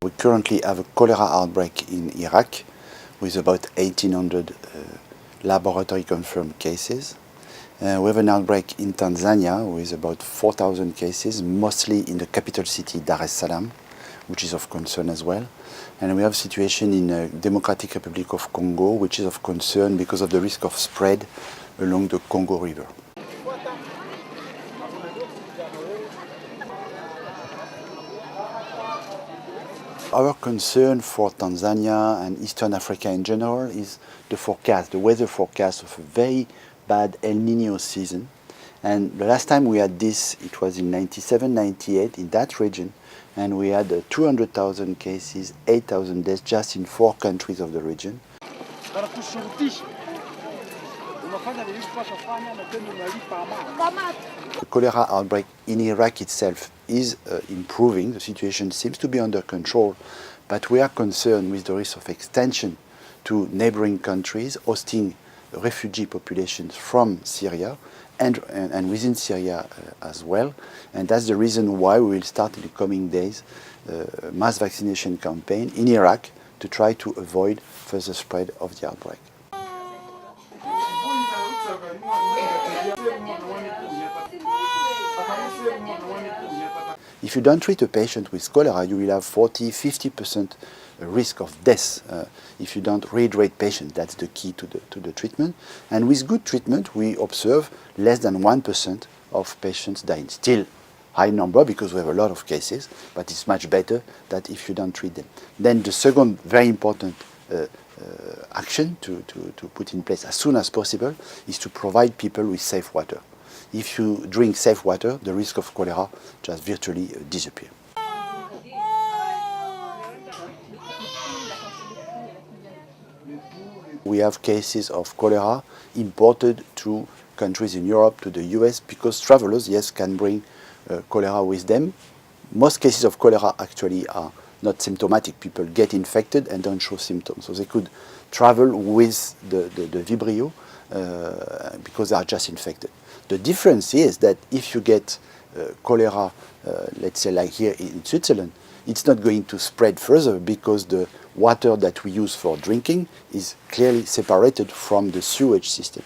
We currently have a cholera outbreak in Iraq with about 1,800 laboratory confirmed cases. We have an outbreak in Tanzania with about 4,000 cases, mostly in the capital city Dar es Salaam, which is of concern as well. And we have a situation in the Democratic Republic of Congo, which is of concern because of the risk of spread along the Congo River. Our concern for Tanzania and Eastern Africa in general is the forecast, the weather forecast of a very bad El Nino season. And the last time we had this, it was in 97, 98 in that region, and we had 200,000 cases, 8,000 deaths just in 4 countries of the region. The cholera outbreak in Iraq itself is improving. The situation seems to be under control, but we are concerned with the risk of extension to neighboring countries hosting refugee populations from Syria and within Syria as well. And that's the reason why we will start in the coming days a mass vaccination campaign in Iraq to try to avoid further spread of the outbreak. If you don't treat a patient with cholera, you will have 40–50% risk of death if you don't rehydrate patients. That's the key to the treatment. And with good treatment, we observe less than 1% of patients dying. Still high number because we have a lot of cases, but it's much better than if you don't treat them. Then the second very important action to put in place as soon as possible is to provide people with safe water. If you drink safe water, the risk of cholera just virtually disappears. We have cases of cholera imported to countries in Europe, to the US, because travelers, yes, can bring cholera with them. Most cases of cholera actually are not symptomatic. People get infected and don't show symptoms. So they could travel with the Vibrio because they are just infected. The difference is that if you get cholera, let's say like here in Switzerland, it's not going to spread further because the water that we use for drinking is clearly separated from the sewage system.